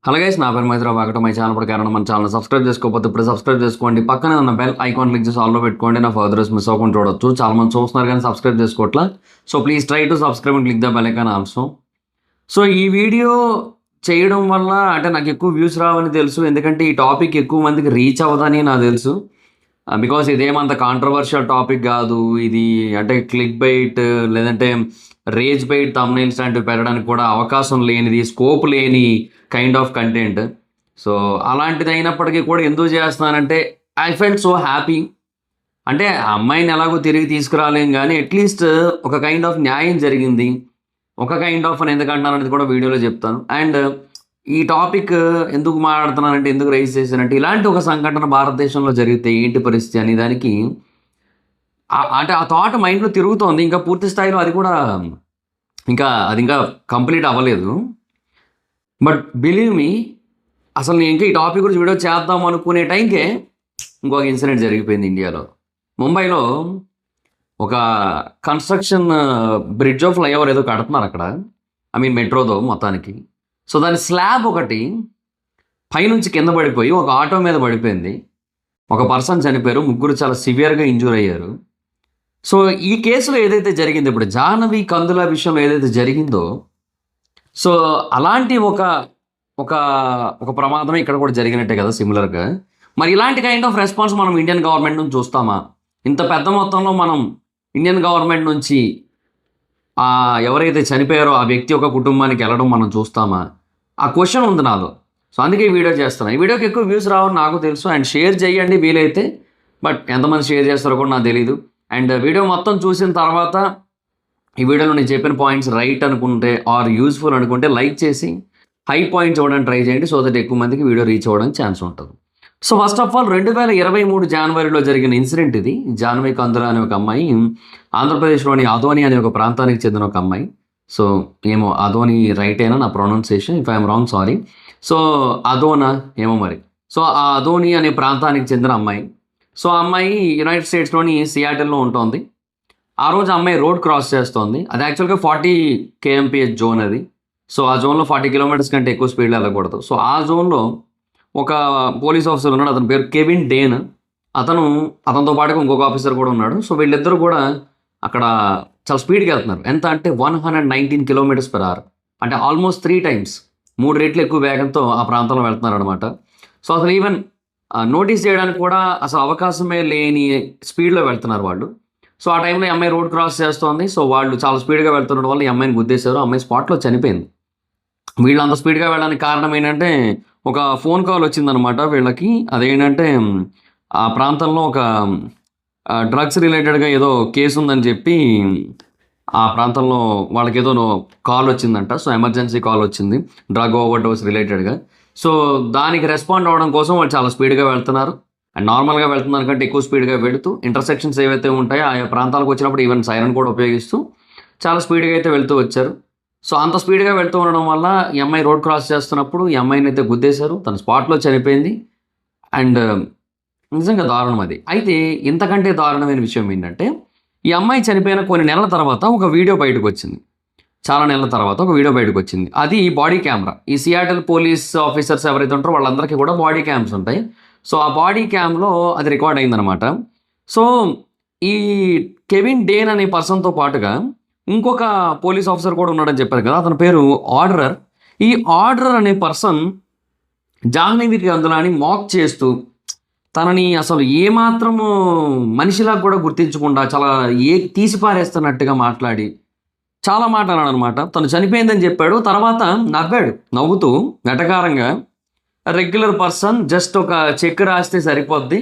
Hello guys, నా పేరు మైత్రాబాద్. My channel ప్రకారం మన ఛానల్ సబ్స్క్రైబ్ చేసుకోకపోతే ఇప్పుడు సబ్స్క్రైబ్ చేసుకోండి. పక్కనే ఉన్న బెల్ ఐకాన్ క్లిక్ చేసి ఆల్లో పెట్టుకోండి. నా ఫర్దర్స్ మిస్ అవ్వకుండా చూడొచ్చు. చాలా మంది చూస్తున్నారు కానీ సబ్స్క్రైబ్ చేసుకోవట్లా. So please try to subscribe and click the bell icon also. So ఈ వీడియో చేయడం వల్ల అంటే నాకు ఎక్కువ వ్యూస్ రావని తెలుసు, ఎందుకంటే ఈ టాపిక్ ఎక్కువ మందికి రీచ్ అవ్వదని నాకు తెలుసు. బికాస్ ఇదేమంత కాంట్రవర్షియల్ టాపిక్ కాదు. ఇది అంటే క్లిక్ బైట్ లేదంటే రేజ్ బైట్ థంబ్నెయిల్స్ లాంటివి పెట్టడానికి కూడా అవకాశం లేనిది, స్కోప్ లేని కైండ్ ఆఫ్ కంటెంట్. సో అలాంటిది అయినప్పటికీ కూడా ఎందుకు చేస్తున్నానంటే ఐ ఫెల్ట్ సో హ్యాపీ. అంటే ఆ అమ్మాయిని ఎలాగో తిరిగి తీసుకురాలేం, కానీ అట్లీస్ట్ ఒక కైండ్ ఆఫ్ న్యాయం జరిగింది. ఒక కైండ్ ఆఫ్ అని ఎందుకంటున్నాను అనేది కూడా వీడియోలో చెప్తాను. అండ్ ఈ టాపిక్ ఎందుకు మాట్లాడుతున్నానంటే, ఎందుకు రైజ్ చేశానంటే, ఇలాంటి ఒక సంఘటన భారతదేశంలో జరిగితే ఏంటి పరిస్థితి అనే దానికి అంటే ఆ థాట్ మైండ్లో తిరుగుతోంది. ఇంకా పూర్తి స్థాయిలో అది కూడా ఇంకా కంప్లీట్ అవ్వలేదు. బట్ బిలీవ్ మీ, అసలు నేను ఇంకా ఈ టాపిక్ గురించి వీడియో చేద్దాం అనుకునే టైంకే ఇంకొక ఇన్సిడెంట్ జరిగిపోయింది ఇండియాలో. ముంబైలో ఒక కన్స్ట్రక్షన్ బ్రిడ్జ్ ఆఫ్ ఫ్లైఓవర్ ఏదో కడుతున్నారు అక్కడ, మెట్రోదో మొత్తానికి. సో దాని స్లాబ్ ఒకటి పైనుంచి కింద పడిపోయి ఒక ఆటో మీద పడిపోయింది. ఒక పర్సన్ చనిపోయారు, ముగ్గురు చాలా సివియర్గా ఇంజూర్ అయ్యారు. సో ఈ కేసులో ఏదైతే జరిగిందో, ఇప్పుడు జాహ్నవి కందుల విషయంలో ఏదైతే జరిగిందో, సో అలాంటి ఒక ఒక ఒక ప్రమాదమే ఇక్కడ కూడా జరిగినట్టే కదా సిమిలర్గా. మరి ఇలాంటి కైండ్ ఆఫ్ రెస్పాన్స్ మనం ఇండియన్ గవర్నమెంట్ నుంచి చూస్తామా? ఇంత పెద్ద మొత్తంలో మనం ఇండియన్ గవర్నమెంట్ నుంచి ఎవరైతే చనిపోయారో ఆ వ్యక్తి యొక్క కుటుంబానికి వెళ్ళడం మనం చూస్తామా? ఆ క్వశ్చన్ ఉంది నాలో. సో అందుకే ఈ వీడియో చేస్తున్నాను. ఈ వీడియోకి ఎక్కువ వ్యూస్ రావని నాకు తెలుసు, అండ్ షేర్ చేయండి వీలైతే. బట్ ఎంతమంది షేర్ చేస్తారో కూడా నాకు తెలీదు. అండ్ వీడియో మొత్తం చూసిన తర్వాత ఈ వీడియోలో నేను చెప్పిన పాయింట్స్ రైట్ అనుకుంటే ఆర్ యూస్ఫుల్ అనుకుంటే లైక్ చేసి హై పాయింట్స్ ఇవ్వడానికి ట్రై చేయండి, సో దట్ ఎక్కువ మందికి వీడియో రీచ్ అవ్వడానికి ఛాన్స్ ఉంటుంది. సో ఫస్ట్ ఆఫ్ ఆల్ 2023 జనవరిలో జరిగిన ఇన్సిడెంట్ ఇది. జాహ్నవి కందుల అనే ఒక అమ్మాయి, ఆంధ్రప్రదేశ్లోని అదోని అనే ఒక ప్రాంతానికి చెందిన ఒక అమ్మాయి. సో ఏమో అదోని రైట్ అయినా నా pronunciation, if I'm wrong sorry. So అదోనా ఏమో మరి. సో ఆ అదోని అనే ప్రాంతానికి చెందిన అమ్మాయి. సో ఆ అమ్మాయి యునైటెడ్ స్టేట్స్లోని సియాటిల్లో ఉంటుంది. ఆ రోజు అమ్మాయి రోడ్ క్రాస్ చేస్తోంది. అది యాక్చువల్గా 40 kmph జోన్ అది. సో ఆ జోన్లో 40 కిలోమీటర్స్ కంటే ఎక్కువ స్పీడ్లో వెళ్ళకూడదు. సో ఆ జోన్లో ఒక పోలీస్ ఆఫీసర్ ఉన్నాడు, అతని పేరు కెవిన్ డేన్. అతనితో పాటుగా ఇంకొక ఆఫీసర్ కూడా ఉన్నాడు. సో వీళ్ళిద్దరూ కూడా అక్కడ చాలా స్పీడ్గా వెళ్తున్నారు. ఎంత అంటే 119 km/h, అంటే ఆల్మోస్ట్ 3 times, 3 రెట్లు ఎక్కువ వేగంతో ఆ ప్రాంతంలో వెళ్తున్నారు అనమాట. సో అసలు ఈవెన్ నోటీస్ చేయడానికి కూడా అసలు అవకాశమే లేని స్పీడ్లో వెళ్తున్నారు వాళ్ళు. సో ఆ టైంలో ఈ అమ్మాయి రోడ్ క్రాస్ చేస్తోంది. సో వాళ్ళు చాలా స్పీడ్గా వెళ్తుండడం వల్ల ఈ అమ్మాయిని గుద్దేశారు. అమ్మాయి స్పాట్లో చనిపోయింది. వీళ్ళు అంత స్పీడ్గా వెళ్ళడానికి కారణం ఏంటంటే, ఒక ఫోన్ కాల్ వచ్చిందనమాట వీళ్ళకి. అదేంటంటే ఆ ప్రాంతంలో ఒక డ్రగ్స్ రిలేటెడ్గా ఏదో కేసు ఉందని చెప్పి ఆ ప్రాంతంలో వాళ్ళకి ఏదో కాల్ వచ్చిందంట. సో ఎమర్జెన్సీ కాల్ వచ్చింది డ్రగ్ ఓవర్ డోస్ రిలేటెడ్గా. సో దానికి రెస్పాండ్ అవ్వడం కోసం వాళ్ళు చాలా స్పీడ్గా వెళ్తున్నారు. అండ్ నార్మల్గా వెళ్తున్నారు కంటే ఎక్కువ స్పీడ్గా వెళుతూ ఇంటర్సెక్షన్స్ ఏవైతే ఉంటాయో ఆయా ప్రాంతాలకు వచ్చినప్పుడు ఈవెన్ సైరన్ కూడా ఉపయోగిస్తూ చాలా స్పీడ్గా అయితే వెళ్తూ వచ్చారు. సో అంత స్పీడ్గా వెళ్తూ ఉండడం వల్ల ఈ అమ్మాయి రోడ్ క్రాస్ చేస్తున్నప్పుడు ఈ అమ్మాయిని అయితే గుద్దేశారు. తన స్పాట్లో చనిపోయింది. అండ్ నిజంగా దారుణం అది. అయితే ఇంతకంటే దారుణమైన విషయం ఏంటంటే, ఈ అమ్మాయి చనిపోయిన కొన్ని నెలల తర్వాత ఒక వీడియో బయటకు వచ్చింది. చాలా నెలల తర్వాత ఒక వీడియో బయటకు వచ్చింది. అది బాడీ కెమెరా. ఈ సియాటిల్ పోలీస్ ఆఫీసర్స్ ఎవరైతే ఉంటారో వాళ్ళందరికీ కూడా బాడీ క్యామ్స్ ఉంటాయి. సో ఆ బాడీ క్యామ్లో అది రికార్డ్ అయిందనమాట. సో ఈ కెవిన్ డేన్ అనే పర్సన్తో పాటుగా ఇంకొక పోలీస్ ఆఫీసర్ కూడా ఉన్నాడని చెప్పారు కదా, అతని పేరు ఆర్డరర్. ఈ ఆర్డరర్ అనే పర్సన్ జాహ్నవి కందులని మాక్ చేస్తూ, తనని అసలు ఏమాత్రము మనిషిలా కూడా గుర్తించకుండా చాలా తీసిపారేస్తున్నట్టుగా మాట్లాడి చాలా మాట్లాడాడు అనమాట. తను చనిపోయిందని చెప్పాడు. తర్వాత నవ్వాడు, నవ్వుతూ వెటకారంగా, రెగ్యులర్ పర్సన్ జస్ట్ ఒక చెక్ రాస్తే సరిపోద్ది,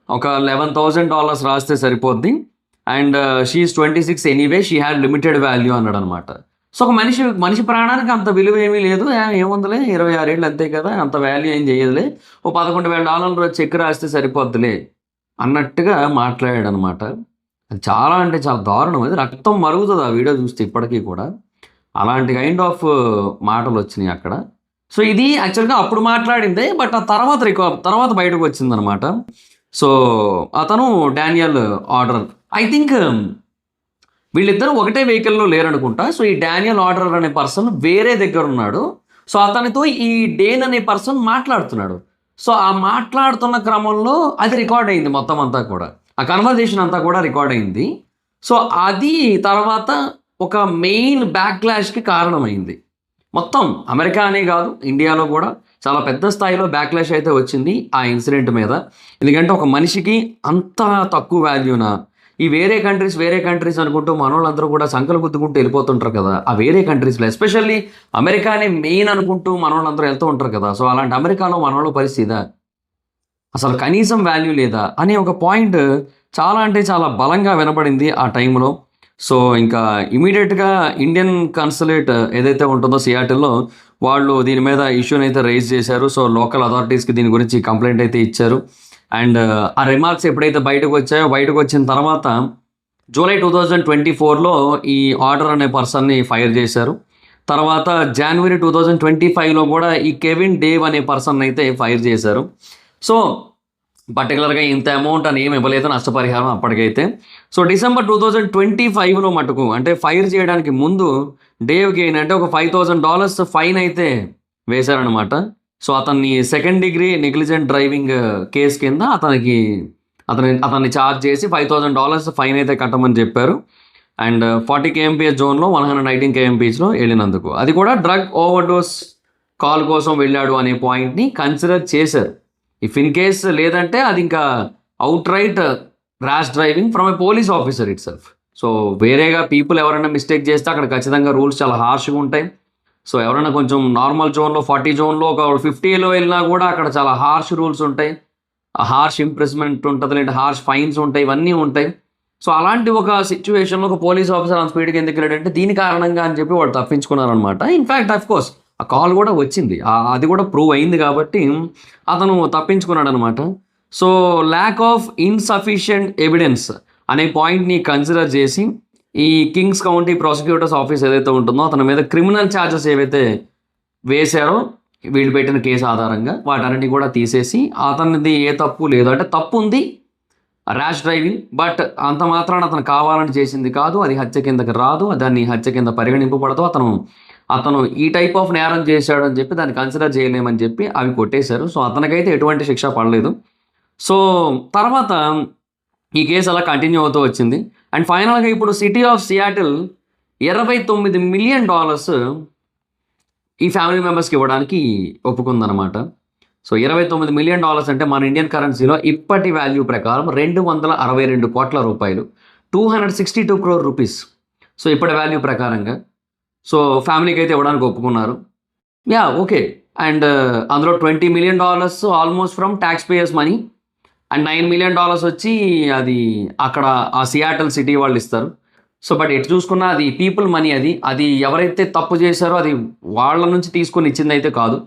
ఒక $11,000 రాస్తే సరిపోద్ది, and she's 26 anyway, she had limited value అన్నాడు అనమాట. సో ఒక మనిషి ప్రాణానికి అంత విలువ ఏమీ లేదు, ఏముందిలే 26 ఏళ్ళు అంతే కదా, అంత వాల్యూ ఏం చేయదులే, ఓ $11,000 చెక్ రాస్తే సరిపోద్దులే అన్నట్టుగా మాట్లాడాడు అనమాట. అది చాలా అంటే చాలా దారుణం. అది రక్తం మరుగుతుంది ఆ వీడియో చూస్తే ఇప్పటికీ కూడా. అలాంటి కైండ్ ఆఫ్ మాటలు వచ్చినాయి అక్కడ. సో ఇది యాక్చువల్గా అప్పుడు మాట్లాడిందే, బట్ ఆ తర్వాత బయటకు వచ్చిందనమాట. సో అతను డానియల్ ఆర్డర్, ఐ థింక్ వీళ్ళిద్దరూ ఒకటే వెహికల్లో లేరనుకుంటా. సో ఈ డానియల్ ఆర్డర్ అనే పర్సన్ వేరే దగ్గర ఉన్నాడు. సో అతనితో ఈ డేన్ అనే పర్సన్ మాట్లాడుతున్నాడు. సో ఆ మాట్లాడుతున్న క్రమంలో అది రికార్డ్ అయింది మొత్తం అంతా కూడా. ఆ కన్వర్జేషన్ అంతా కూడా రికార్డ్ అయింది. సో అది తర్వాత ఒక మెయిన్ బ్యాక్‌లాష్‌కి కారణమైంది. మొత్తం అమెరికా అనే కాదు, ఇండియాలో కూడా చాలా పెద్ద స్థాయిలో బ్యాక్‌లాష్ అయితే వచ్చింది ఆ ఇన్సిడెంట్ మీద. ఎందుకంటే ఒక మనిషికి అంత తక్కువ వాల్యూనా? ఈ వేరే కంట్రీస్ అనుకుంటూ మనోళ్ళందరూ కూడా సంకలు గుద్దుకుంటూ వెళ్ళిపోతుంటారు కదా! ఆ వేరే కంట్రీస్‌లో ఎస్పెషల్లీ అమెరికానే మెయిన్ అనుకుంటూ మనోళ్ళందరూ వెళ్తూ ఉంటారు కదా! సో అలాంటి అమెరికాలో మనోళ్ళ పరిస్థితి ఇదా? అసలు కనీసం వాల్యూ లేదా? అనే ఒక పాయింట్ చాలా అంటే చాలా బలంగా వినపడింది ఆ టైంలో. సో ఇంకా ఇమ్మీడియేట్‌గా ఇండియన్ కన్సులేట్ ఏదైతే ఉంటుందో సియాటిల్‌లో వాళ్ళు దీని మీద ఇష్యూనైతే రైజ్ చేశారు. సో లోకల్ అథారిటీస్‌కి దీని గురించి కంప్లెయింట్ అయితే ఇచ్చారు. అండ్ ఆ రిమార్క్స్ ఎప్పుడైతే బయటకొచ్చాయో బయటకొచ్చిన తర్వాత జూలై 2024లో ఈ ఆర్డర్ అనే పర్సన్‌ని ఫైర్ చేశారు. తర్వాత జాన్వరి 2025లో కూడా ఈ కెవిన్ డేవ్ అనే పర్సన్‌నైతే ఫైర్ చేశారు. సో పర్టిక్యులర్‌గా ఇంత అమౌంట్ అని ఏమి ఇవ్వలేదు నష్టపరిహారం అప్పటికైతే. సో డిసెంబర్ 2025లో మటుకు అంటే ఫైర్ చేయడానికి ముందు డేవ్‌కి ఏంటంటే ఒక $5,000 ఫైన్ అయితే వేశారనమాట. సో అతన్ని second degree negligent driving case కింద అతన్ని చార్జ్ చేసి $5,000 ఫైన్ అయితే కట్టమని చెప్పారు. అండ్ 40 kmph జోన్‌లో 119 kmpHలో వెళ్ళినందుకు. అది కూడా డ్రగ్ ఓవర్‌డోస్ కాల్ కోసం వెళ్ళాడు అనే పాయింట్‌ని కన్సిడర్ చేశారు. ఇఫ్ ఇన్ కేస్ లేదంటే అది ఇంకా outright rash driving from a police officer itself. So వేరేగా పీపుల్ ఎవరైనా మిస్టేక్ చేస్తే అక్కడ ఖచ్చితంగా రూల్స్ చాలా హార్ష్‌గా ఉంటాయి. సో ఎవరైనా కొంచెం నార్మల్ జోన్‌లో 40 జోన్‌లో ఒక 50లో వెళ్ళినా కూడా అక్కడ చాలా హార్ష్ రూల్స్ ఉంటాయి. హార్ష్ ఇంప్రిజ్‌మెంట్ ఉంటది. లేదంటే హార్ష్ ఫైన్స్ ఉంటాయి. ఇవన్నీ ఉంటాయి. సో అలాంటి ఒక సిట్యుయేషన్‌లో ఒక పోలీస్ ఆఫీసర్ అంత స్పీడ్‌గా ఎందుకెళ్ళాడంటే దీని కారణంగా అని చెప్పి వాళ్ళు తప్పించుకున్నారనమాట. ఇన్‌ఫాక్ట్ ఆఫ్‌కోర్స్ ఆ కాల్ కూడా వచ్చింది. అది కూడా ప్రూవ్ అయింది కాబట్టి అతను తప్పించుకున్నాడనమాట. So lack of insufficient evidence అనే పాయింట్‌ని కన్సిడర్ చేసి ఈ కింగ్స్ కౌంటీ ప్రాసిక్యూటర్స్ ఆఫీస్ ఏదైతే ఉంటుందో అతని మీద క్రిమినల్ ఛార్జెస్ ఏవైతే వేశారో వీళ్ళు పెట్టిన కేసు ఆధారంగా వాటన్నిటిని కూడా తీసేసి అతనిది ఏ తప్పు లేదు. అంటే తప్పు ఉంది ర్యాష్ డ్రైవింగ్. బట్ అంత మాత్రాన అతను కావాలని చేసింది కాదు. అది హత్య కిందకి రాదు. దాన్ని హత్య కింద పరిగణింపబడదు. అతను ఈ టైప్ ఆఫ్ నేరం చేశాడు అని చెప్పి దాన్ని కన్సిడర్ చేయలేమని చెప్పి అవి కొట్టేశారు. సో అతనికైతే ఎటువంటి శిక్ష పడలేదు. సో తర్వాత ఈ కేసు అలా కంటిన్యూ అవుతూ వచ్చింది. అండ్ ఫైనల్‌గా ఇప్పుడు సిటీ ఆఫ్ సియాటిల్ $29 మిలియన్ ఈ ఫ్యామిలీ మెంబర్స్‌కి ఇవ్వడానికి ఒప్పుకుందనమాట. సో $29 మిలియన్ అంటే మన ఇండియన్ కరెన్సీలో ఇప్పటి వాల్యూ ప్రకారం 262 కోట్ల రూపాయలు. 262 crore రూపీస్. సో ఇప్పటి వాల్యూ ప్రకారంగా. సో ఫ్యామిలీకి అయితే ఇవ్వడానికి ఒప్పుకున్నారు. ఓకే. అండ్ అందులో $20 million almost from tax payers money. And $9 million వచ్చి అది అక్కడ ఆ సియాటిల్ సిటీ వాళ్ళు ఇస్తారు. సో బట్ ఎటు చూసుకున్నా అది పీపుల్ మనీ. అది ఎవరైతే తప్పు చేశారో అది వాళ్ళ నుంచి తీసుకొని ఇచ్చిందైతే కాదు.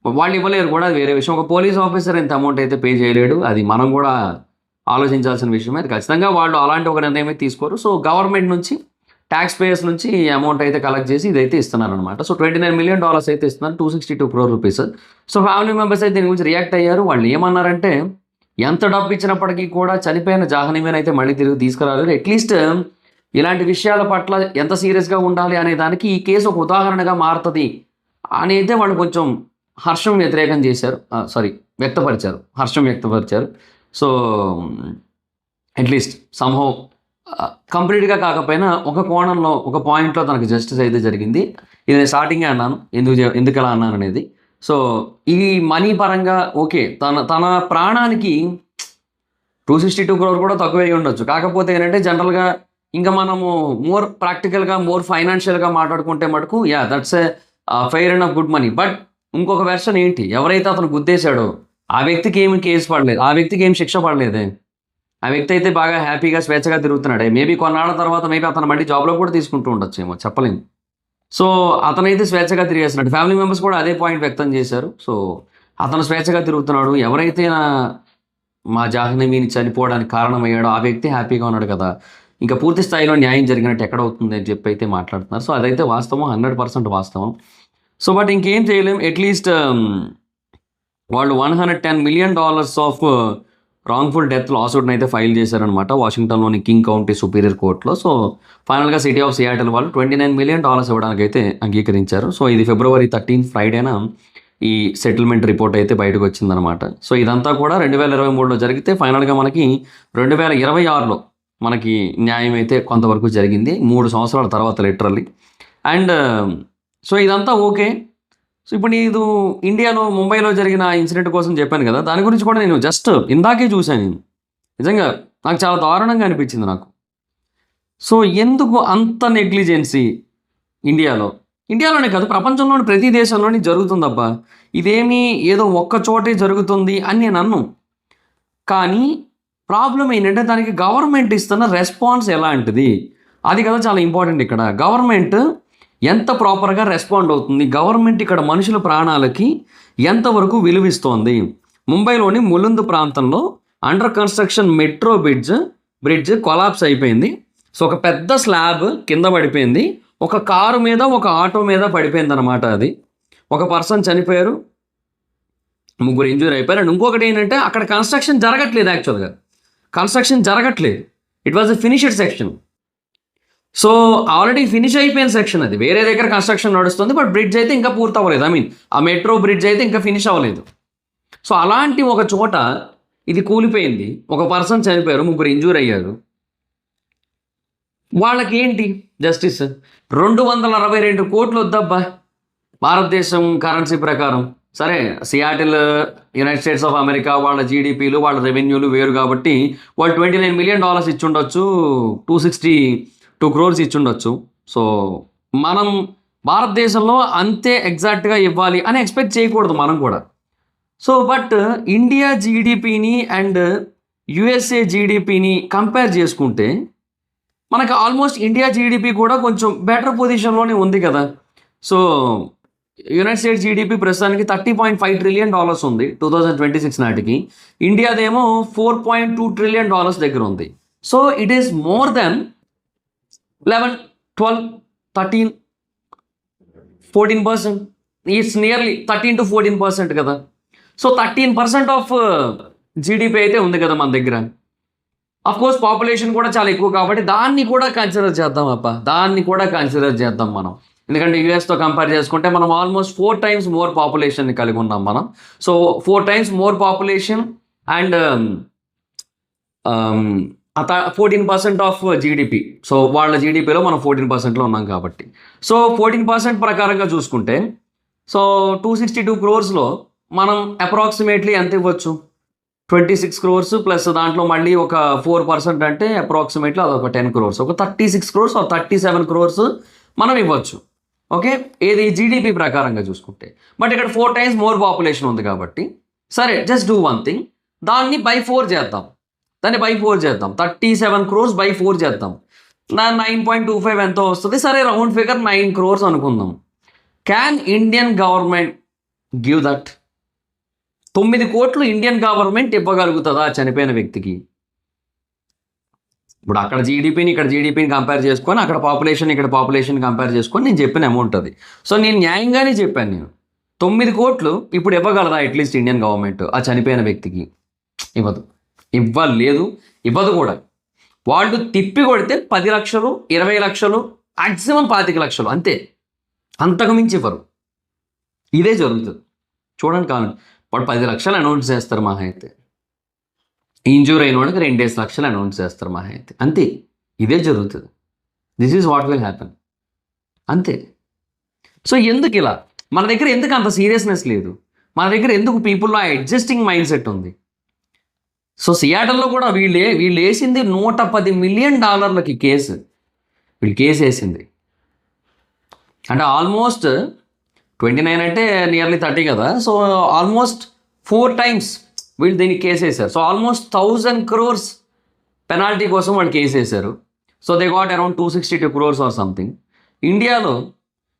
వాళ్ళు ఇవ్వలేరు కూడా, అది వేరే విషయం. ఒక పోలీస్ ఆఫీసర్ ఇంత అమౌంట్ అయితే పే చేయలేడు. అది మనం కూడా ఆలోచించాల్సిన విషయమే. అది ఖచ్చితంగా వాళ్ళు అలాంటి ఒక నిర్ణయం అయితే తీసుకోరు. సో గవర్నమెంట్ నుంచి ట్యాక్స్ పేయర్స్ నుంచి అమౌంట్ అయితే కలెక్ట్ చేసి ఇదైతే ఇస్తున్నారనమాట. సో $29 మిలియన్ అయితే ఇస్తున్నారు. 262 crore rupees. So family members అయితే దీని గురించి రియాక్ట్ అయ్యారు. వాళ్ళు ఏమన్నారంటే ఎంత డబ్బు ఇచ్చినప్పటికీ కూడా చనిపోయిన జాహ్నవీని అయితే మళ్ళీ తిరిగి తీసుకురాలేదు. అట్లీస్ట్ ఇలాంటి విషయాల పట్ల ఎంత సీరియస్గా ఉండాలి అనే దానికి ఈ కేసు ఒక ఉదాహరణగా మారుతుంది అని అయితే వాళ్ళు కొంచెం హర్షం వ్యక్తపరిచారు. సో అట్లీస్ట్ సంహౌ కంప్లీట్గా కాకపోయినా ఒక కోణంలో ఒక పాయింట్లో తనకు జస్టిస్ అయితే జరిగింది. ఇది నేను స్టార్టింగే అన్నాను ఎందుకు అలా అన్నాను అనేది. సో ఈ మనీ పరంగా ఓకే, తన ప్రాణానికి 262 crore కూడా తక్కువే ఉండొచ్చు. కాకపోతే ఏంటంటే జనరల్గా ఇంకా మనము మోర్ ప్రాక్టికల్గా మోర్ ఫైనాన్షియల్గా మాట్లాడుకుంటే మటుకు that's a fair and of good money. But ఇంకొక వెర్షన్ ఏంటి, ఎవరైతే అతను గుద్దేశాడో ఆ వ్యక్తికి ఏమి కేసు పడలేదు, ఆ వ్యక్తికి ఏమి శిక్ష పడలేదే. ఆ వ్యక్తి అయితే బాగా హ్యాపీగా స్వేచ్ఛగా తిరుగుతున్నాడే. మేబీ కొన్నాళ్ళ తర్వాత అతను మళ్ళీ జాబ్లో కూడా తీసుకుంటూ ఉండొచ్చేమో, చెప్పలేము. సో అతనైతే స్వేచ్ఛగా తిరిగేస్తున్నాడు. ఫ్యామిలీ మెంబర్స్ కూడా అదే పాయింట్ వ్యక్తం చేశారు. సో అతను స్వేచ్ఛగా తిరుగుతున్నాడు. ఎవరైతే మా జాహ్నవీని చనిపోవడానికి కారణమయ్యాడో ఆ వ్యక్తి హ్యాపీగా ఉన్నాడు కదా, ఇంకా పూర్తి స్థాయిలో న్యాయం జరిగినట్టు ఎక్కడ అవుతుంది అని చెప్పి అయితే మాట్లాడుతున్నారు. సో అదైతే వాస్తవం, 100% వాస్తవం. సో బట్ ఇంకేం చేయలేం. అట్లీస్ట్ వాళ్ళు $110 మిలియన్ ఆఫ్ రాంగ్ఫుల్ డెత్ లాసూట్ని అయితే ఫైల్ చేశారనమాట వాషింగ్టన్లోని కింగ్ కౌంటీ సుపీరియర్ కోర్టులో. సో ఫైనల్గా సిటీ ఆఫ్ సియాటిల్ వాళ్ళు $29 మిలియన్ ఇవ్వడానికి అయితే అంగీకరించారు. సో ఇది February 13 ఫ్రైడేన ఈ సెటిల్మెంట్ రిపోర్ట్ అయితే బయటకు వచ్చిందనమాట. సో ఇదంతా కూడా 2023లో జరిగితే ఫైనల్గా మనకి 2026లో మనకి న్యాయం అయితే కొంతవరకు జరిగింది, 3 సంవత్సరాల తర్వాత లిటరల్లీ. అండ్ సో ఇదంతా ఓకే. సో ఇప్పుడు నేను ఇండియాలో ముంబైలో జరిగిన ఇన్సిడెంట్ కోసం చెప్పాను కదా, దాని గురించి కూడా నేను జస్ట్ ఇందాకే చూశాను. నేను నిజంగా నాకు చాలా దారుణంగా అనిపించింది నాకు. సో ఎందుకు అంత నెగ్లిజెన్సీ ఇండియాలోనే కాదు, ప్రపంచంలోని ప్రతి దేశంలోని జరుగుతుందబ్బా. ఇదేమీ ఏదో ఒక్క చోటే జరుగుతుంది అని నేను అన్ను. కానీ ప్రాబ్లం ఏంటంటే దానికి గవర్నమెంట్ ఇస్తున్న రెస్పాన్స్ ఎలాంటిది, అది కదా చాలా ఇంపార్టెంట్. ఇక్కడ గవర్నమెంట్ ఎంత ప్రాపర్గా రెస్పాండ్ అవుతుంది, గవర్నమెంట్ ఇక్కడ మనుషుల ప్రాణాలకి ఎంతవరకు విలువిస్తోంది. ముంబైలోని ములుంద్ ప్రాంతంలో under construction metro bridge collapse అయిపోయింది. సో ఒక పెద్ద స్లాబ్ కింద పడిపోయింది, ఒక కారు మీద ఒక ఆటో మీద పడిపోయింది అనమాట. అది ఒక పర్సన్ చనిపోయారు, 3 ఇంజూరీ అయిపోయారు. అండ్ ఇంకొకటి ఏంటంటే అక్కడ కన్స్ట్రక్షన్ జరగట్లేదు, యాక్చువల్గా కన్స్ట్రక్షన్ జరగట్లేదు. It was a finished section. So already finish అయిపోయిన సెక్షన్, అది వేరే దగ్గర కన్స్ట్రక్షన్ నడుస్తుంది, బట్ బ్రిడ్జ్ అయితే ఇంకా పూర్తి అవ్వలేదు. ఆ మెట్రో బ్రిడ్జ్ అయితే ఇంకా ఫినిష్ అవ్వలేదు. సో అలాంటి ఒక చోట ఇది కూలిపోయింది, ఒక పర్సన్ చనిపోయారు, 3 ఇంజూర్ అయ్యారు. వాళ్ళకి ఏంటి జస్టిస్? 262 కోట్లు వద్దబ్బా భారతదేశం కరెన్సీ ప్రకారం. సరే, Seattle United states of America వాళ్ళ జీడిపిలు వాళ్ళ రెవెన్యూలు వేరు కాబట్టి వాళ్ళు $29 మిలియన్ ఇచ్చుండొచ్చు, 262 crores ఇచ్చుండొచ్చు. సో మనం భారతదేశంలో అంతే ఎగ్జాక్ట్గా ఇవ్వాలి అని ఎక్స్పెక్ట్ చేయకూడదు మనం కూడా. సో బట్ ఇండియా జీడిపిని అండ్ యుఎస్ఏ జీడిపిని కంపేర్ చేసుకుంటే మనకు ఆల్మోస్ట్ ఇండియా జీడిపి కూడా కొంచెం బెటర్ పొజిషన్లోనే ఉంది కదా. సో యునైటెడ్ స్టేట్స్ జీడిపి ప్రస్తుతానికి $30.5 ట్రిలియన్ ఉంది 2026 నాటికి. ఇండియాదేమో $4.2 ట్రిలియన్ దగ్గర ఉంది. So it is more than 11, 12, 13, 14%. It's nearly 13 to 14% కదా. సో 13% ఆఫ్ జీడిపి అయితే ఉంది కదా మన దగ్గర. అఫ్ కోర్స్ పాపులేషన్ కూడా చాలా ఎక్కువ కాబట్టి దాన్ని కూడా కన్సిడర్ చేద్దాం దాన్ని కూడా కన్సిడర్ చేద్దాం మనం. ఎందుకంటే యూఎస్తో కంపేర్ చేసుకుంటే మనం ఆల్మోస్ట్ 4 times మోర్ పాపులేషన్ని కలిగి ఉన్నాం మనం. So 4 times more population and 14% of GDP. So వాళ్ళ జీడిపిలో మనం 14%లో ఉన్నాం కాబట్టి. సో 14% ప్రకారంగా చూసుకుంటే సో 262 crores మనం అప్రాక్సిమేట్లీ ఎంత ఇవ్వచ్చు? 26 crores ప్లస్ దాంట్లో మళ్ళీ ఒక 4% అంటే అప్రాక్సిమేట్లీ అదొక 10 crores, ఒక 36 crores or 37 crores మనం ఇవ్వచ్చు. ఓకే, ఏది జీడిపి ప్రకారంగా చూసుకుంటే. బట్ ఇక్కడ 4 times మోర్ పాపులేషన్ ఉంది కాబట్టి సరే, జస్ట్ డూ వన్ థింగ్, దాన్ని బై 4 చేద్దాం. 37 crores బై 4 చేద్దాం. 9.25 ఎంతో వస్తుంది. సరే, రౌండ్ ఫిగర్ 9 crores అనుకుందాం. Can Indian government give that? 9 కోట్లు ఇండియన్ గవర్నమెంట్ ఇవ్వగలుగుతుందా చనిపోయిన వ్యక్తికి? ఇప్పుడు అక్కడ జీడిపిని ఇక్కడ జీడిపిని కంపేర్ చేసుకొని, అక్కడ పాపులేషన్ ఇక్కడ పాపులేషన్ కంపేర్ చేసుకొని నేను చెప్పిన అమౌంట్ అది. సో నేను న్యాయంగానే చెప్పాను. నేను 9 కోట్లు ఇప్పుడు ఇవ్వగలదా అట్లీస్ట్ ఇండియన్ గవర్నమెంట్ ఆ చనిపోయిన వ్యక్తికి? ఇవ్వదు కూడా. వాళ్ళు తిప్పి కొడితే 10 లక్షలు, 20 లక్షలు, మ్యాక్సిమం 25 లక్షలు, అంతే, అంతకు మించి ఇవ్వరు. ఇదే జరుగుతుంది చూడండి. కావాలి వాడు 10 లక్షలు అనౌన్స్ చేస్తారు మహా అయితే, ఇంజూర్ అయిన వాడికి 2 లక్షలు అనౌన్స్ చేస్తారు మహా అయితే, అంతే. ఇదే జరుగుతుంది. This is what will happen, అంతే. సో ఎందుకు ఇలా? మన దగ్గర ఎందుకు అంత సీరియస్నెస్ లేదు? మన దగ్గర ఎందుకు పీపుల్లో ఆ అడ్జస్టింగ్ మైండ్ సెట్ ఉంది? సో సియాటల్లో కూడా వీళ్ళు వేసింది $110 మిలియన్ కేసు. వీళ్ళు కేసు వేసింది అంటే ఆల్మోస్ట్ 29 అంటే నియర్లీ 30 కదా. సో ఆల్మోస్ట్ 4 times వీళ్ళు దీనికి కేసు వేశారు. సో ఆల్మోస్ట్ 1000 crores పెనాల్టీ కోసం వాళ్ళు కేసు వేశారు. So they got around 262 crores or something. ఇండియాలో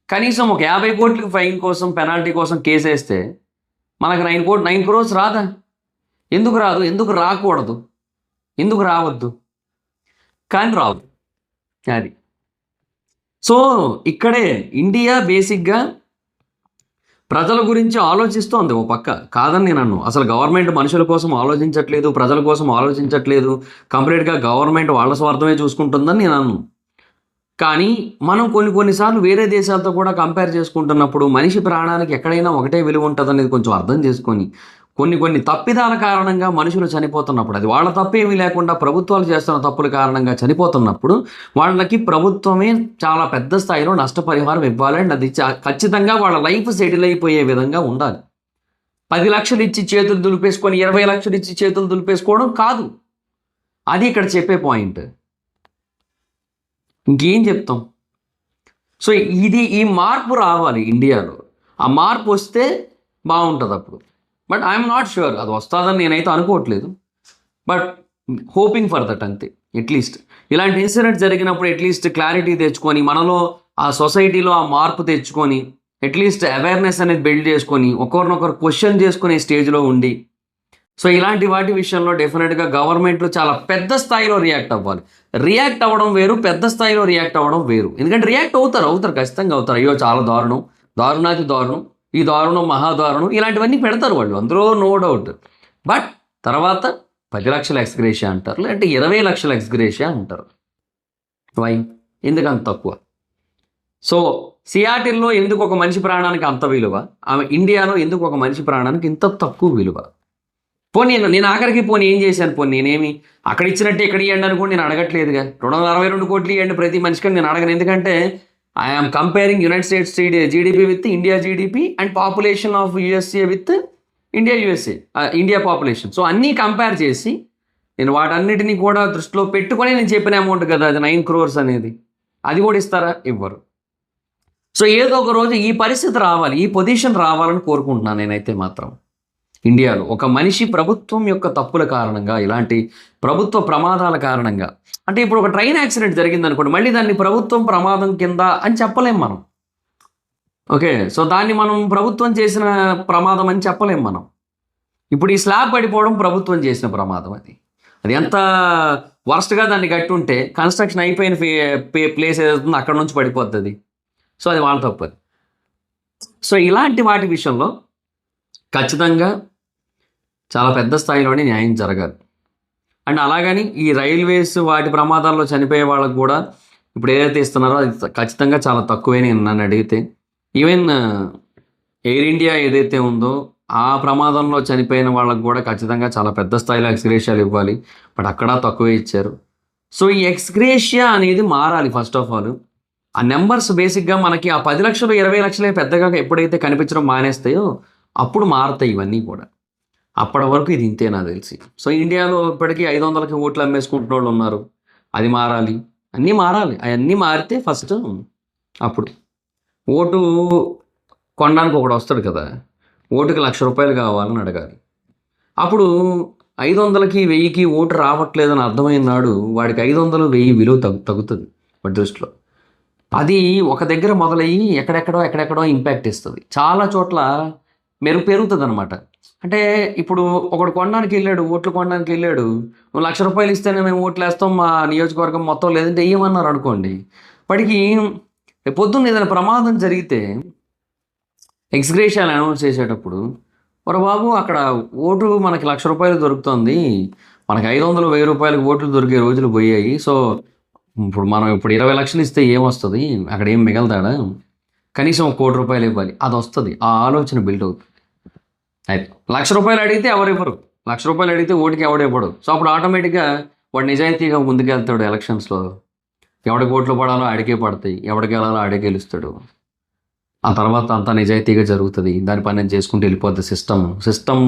కనీసం ఒక 50 కోట్లకి ఫైన్ కోసం పెనాల్టీ కోసం కేసు వేస్తే మనకు 9 crores రాదా? ఎందుకు రాదు? ఎందుకు రాకూడదు? ఎందుకు రావద్దు? కానీ రాదు అది. సో ఇక్కడే ఇండియా బేసిక్గా ప్రజల గురించి ఆలోచిస్తోంది ఓ పక్క, కాదని నేను అన్ను. అసలు గవర్నమెంట్ మనుషుల కోసం ఆలోచించట్లేదు, ప్రజల కోసం ఆలోచించట్లేదు, కంప్లీట్గా గవర్నమెంట్ వాళ్ళ స్వార్థమే చూసుకుంటుందని నేను అన్ను. కానీ మనం కొన్నిసార్లు వేరే దేశాలతో కూడా కంపేర్ చేసుకుంటున్నప్పుడు మనిషి ప్రాణానికి ఎక్కడైనా ఒకటే విలువ ఉంటుందనేది కొంచెం అర్థం చేసుకొని, కొన్ని తప్పిదాల కారణంగా మనుషులు చనిపోతున్నప్పుడు, అది వాళ్ళ తప్పేమీ లేకుండా ప్రభుత్వాలు చేస్తున్న తప్పుల కారణంగా చనిపోతున్నప్పుడు వాళ్ళకి ప్రభుత్వమే చాలా పెద్ద స్థాయిలో నష్టపరిహారం ఇవ్వాలండి. అది ఖచ్చితంగా వాళ్ళ లైఫ్ సెటిల్ అయిపోయే విధంగా ఉండాలి. 10 లక్షలు ఇచ్చి చేతులు దులిపేసుకొని 20 లక్షలు ఇచ్చి చేతులు దులిపేసుకోవడం కాదు. అది ఇక్కడ చెప్పే పాయింట్. ఇంకేం చెప్తాం? సో ఈ మార్పు రావాలి ఇండియాలో. ఆ మార్పు వస్తే బాగుంటుంది అప్పుడు. బట్ ఐఎమ్ నాట్ ష్యూర్ అది వస్తుందని నేనైతే అనుకోవట్లేదు. బట్ హోపింగ్ ఫర్ దట్ అంతే. అట్లీస్ట్ ఇలాంటి ఇన్సిడెంట్ జరిగినప్పుడు అట్లీస్ట్ క్లారిటీ తెచ్చుకొని, మనలో ఆ సొసైటీలో ఆ మార్పు తెచ్చుకొని, అట్లీస్ట్ అవేర్నెస్ అనేది బిల్డ్ చేసుకొని, ఒకరినొకరు క్వశ్చన్ చేసుకునే స్టేజ్లో ఉండి, సో ఇలాంటి వాటి విషయంలో డెఫినెట్గా గవర్నమెంట్లు చాలా పెద్ద స్థాయిలో రియాక్ట్ అవ్వాలి. రియాక్ట్ అవ్వడం వేరు, పెద్ద స్థాయిలో రియాక్ట్ అవ్వడం వేరు. ఎందుకంటే రియాక్ట్ అవుతారు, ఖచ్చితంగా అవుతారు. అయ్యో చాలా దారుణం, దారుణాతి దారుణం, ఈ దారుణం మహాదారుణం, ఇలాంటివన్నీ పెడతారు వాళ్ళు, అందులో నో డౌట్. బట్ తర్వాత 10 లక్షల ఎక్స్గ్రేషియా అంటారు, లేదంటే 20 లక్షల ఎక్స్గ్రేషియా అంటారు. వై? ఎందుకంత తక్కువ? సో సియాటిల్లో ఎందుకు ఒక మనిషి ప్రాణానికి అంత విలువ? ఇండియాలో ఎందుకు ఒక మనిషి ప్రాణానికి ఇంత తక్కువ విలువ? పోనీ నేను ఆఖరికి ఏం చేశాను? నేనేమి అక్కడ ఇచ్చినట్టే ఇక్కడ ఇవ్వండి అనుకోండి, నేను అడగట్లేదుగా. 262 కోట్లు ఇవ్వండి ప్రతి మనిషికి నేను అడగను. ఎందుకంటే I'm comparing United states GDP with India GDP and population of USA with India population. So అన్నీ కంపేర్ చేసి నేను వాటన్నిటిని కూడా దృష్టిలో పెట్టుకొని నేను చెప్పిన అమౌంట్ కదా అది 9 crores అనేది. అది కూడా ఇస్తారా? ఇవ్వరు. సో ఏదో ఒక రోజు ఈ పరిస్థితి రావాలి, ఈ పొజిషన్ రావాలని కోరుకుంటున్నాను నేనైతే మాత్రం. ఇండియాలో ఒక మనిషి ప్రభుత్వం యొక్క తప్పుల కారణంగా, ఇలాంటి ప్రభుత్వ ప్రమాదాల కారణంగా, అంటే ఇప్పుడు ఒక ట్రైన్ యాక్సిడెంట్ జరిగింది అనుకోండి, మళ్ళీ దాన్ని ప్రభుత్వం ప్రమాదం కింద అని చెప్పలేం మనం. ఓకే, సో దాన్ని మనం ప్రభుత్వం చేసిన ప్రమాదం అని చెప్పలేం మనం. ఇప్పుడు ఈ స్లాబ్ పడిపోవడం ప్రభుత్వం చేసిన ప్రమాదం. అది ఎంత వర్స్ట్గా దాన్ని కట్టి ఉంటే కన్స్ట్రక్షన్ అయిపోయిన ప్లేస్ ఏదవుతుందో అక్కడ నుంచి పడిపోతుంది. సో అది వాళ్ళ తప్పదు. సో ఇలాంటి వాటి విషయంలో ఖచ్చితంగా చాలా పెద్ద స్థాయిలోనే న్యాయం జరగాలి. అండ్ అలాగని ఈ రైల్వేస్ వాటి ప్రమాదాల్లో చనిపోయే వాళ్ళకు కూడా ఇప్పుడు ఏదైతే ఇస్తున్నారో అది ఖచ్చితంగా చాలా తక్కువే నన్ను అడిగితే. ఈవెన్ ఎయిర్ ఇండియా ఏదైతే ఉందో ఆ ప్రమాదంలో చనిపోయిన వాళ్ళకు కూడా ఖచ్చితంగా చాలా పెద్ద స్థాయిలో ఎక్స్గ్రేషియాలు ఇవ్వాలి. బట్ అక్కడ తక్కువే ఇచ్చారు. సో ఈ ఎక్స్గ్రేషియా అనేది మారాలి. ఫస్ట్ ఆఫ్ ఆల్ ఆ నెంబర్స్ బేసిక్గా మనకి ఆ 10 లక్షలు 20 లక్షలే పెద్దగా ఎప్పుడైతే కనిపించడం మానేస్తాయో అప్పుడు మారుతాయి ఇవన్నీ కూడా. అప్పటి వరకు ఇది ఇంతే నాకు తెలిసి. సో ఇండియాలో ఇప్పటికీ 500కి ఓట్లు అమ్మేసుకుంటున్న వాళ్ళు ఉన్నారు. అది మారాలి, అన్నీ మారాలి. అవన్నీ మారితే ఫస్ట్ అప్పుడు ఓటు కొనడానికి ఒకడు వస్తాడు కదా, ఓటుకి ₹1,00,000 కావాలని అడగాలి. అప్పుడు 500కి 1000కి ఓటు రావట్లేదని అర్థమైన నాడు వాడికి 500 1000 విలువ తగ్గుతుంది వాడి దృష్టిలో. అది ఒక దగ్గర మొదలయ్యి ఎక్కడెక్కడో ఇంపాక్ట్ ఇస్తుంది. చాలా చోట్ల పెరుగుతుంది అనమాట. అంటే ఇప్పుడు ఒకడు కొనడానికి వెళ్ళాడు, ఓట్లు కొనడానికి వెళ్ళాడు, నువ్వు ₹1,00,000 ఇస్తేనే మేము ఓట్లు వేస్తాం మా నియోజకవర్గం మొత్తం, లేదంటే వేయమన్నారు అనుకోండి. వాడికి పొద్దున్న ఏదైనా ప్రమాదం జరిగితే ఎక్స్గ్రేషియాలు అనౌన్స్ చేసేటప్పుడు, మరి బాబు అక్కడ ఓటు మనకి ₹1,00,000 దొరుకుతుంది, మనకి 500 ₹1,000 ఓట్లు దొరికే రోజులు పోయాయి. సో ఇప్పుడు 20 లక్షలు ఇస్తే ఏమొస్తుంది, అక్కడ ఏం మిగలదాడా, కనీసం ₹1,00,00,000 ఇవ్వాలి, అది వస్తుంది. ఆ ఆలోచన బిల్డ్ అవుతుంది. అయితే ₹1,00,000 అడిగితే ఎవరివ్వరు, ₹1,00,000 అడిగితే ఓటుకి ఎవడివ్వడు. సో అప్పుడు ఆటోమేటిక్గా వాడు నిజాయితీగా ముందుకెళ్తాడు. ఎలక్షన్స్లో ఎవడికి ఓట్లు పడాలో ఆడికే పడతాయి, ఎవడికి వెళ్ళాలో ఆడే గెలుస్తాడు. ఆ తర్వాత అంతా నిజాయితీగా జరుగుతుంది. దాని పని చేసుకుంటూ వెళ్ళిపోద్ది సిస్టమ్.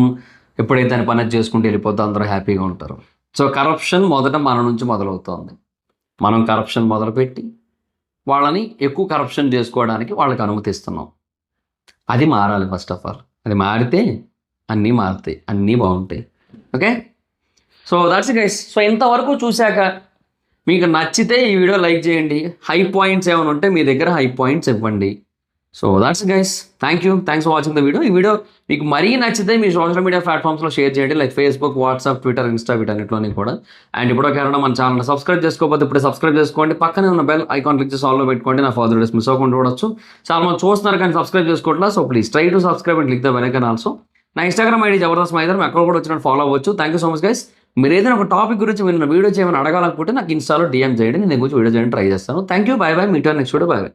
ఎప్పుడైతే దాని పని చేసుకుంటూ వెళ్ళిపోద్దో అందరూ హ్యాపీగా ఉంటారు. సో కరప్షన్ మొదట మన నుంచి మొదలవుతుంది. మనం కరప్షన్ మొదలుపెట్టి వాళ్ళని ఎక్కువ కరప్షన్ చేసుకోవడానికి వాళ్ళకి అనుమతిస్తున్నాం. అది మారాలి ఫస్ట్ ఆఫ్ ఆల్. అది మారితే అన్నీ మారుతాయి, అన్నీ బాగుంటాయి. Okay, so that's it guys. So ఇంతవరకు చూశాక మీకు నచ్చితే ఈ వీడియో లైక్ చేయండి. హై పాయింట్స్ ఏమైనా ఉంటే మీ దగ్గర హై పాయింట్స్ ఇవ్వండి. So that's guys, thanks for watching the video. ఈ వీడియో మీకు మరీ నచ్చితే మీ సోషల్ మీడియా ప్లాట్ఫామ్స్లో షేర్ చేయండి, like Facebook, WhatsApp, Twitter, Insta, వీటన్నిటిలోని కూడా. అండ్ ఇప్పుడు ఎవరైనా మన ఛానల్ సబ్స్క్రైబ్ చేసుకోకపోతే ఇప్పుడే సబ్స్క్రైబ్ చేసుకోండి, పక్కనే ఉన్న బెల్ ఐకాన్ క్లిక్ చేసి ఆల్లో పెట్టుకోండి, నా ఫర్దర్ వీడియోస్ మిస్ అవ్వకుండా చూడొచ్చు. చాలా మంది చూస్తున్నారు కానీ సబ్స్క్రైబ్ చేసుకోవట్లా, so please try to subscribe and click the bell icon also. నా ఇన్స్టాగ్రామ్ ఐడి జబర్దస్త్ మైదర్, అక్కడ కూడా వచ్చినట్టు ఫాలో అవ్వచ్చు. Thank you so much guys. మీరు ఏదైనా ఒక టాపిక్ గురించి మీరు వీడియో చేయమని అడగాలనుకుంటే నాకు ఇన్స్టాలో DM చేయండి, నేను గురించి వీడియో చేయడానికి ట్రై చేస్తాను. Thank you, by by, meet next video, by by.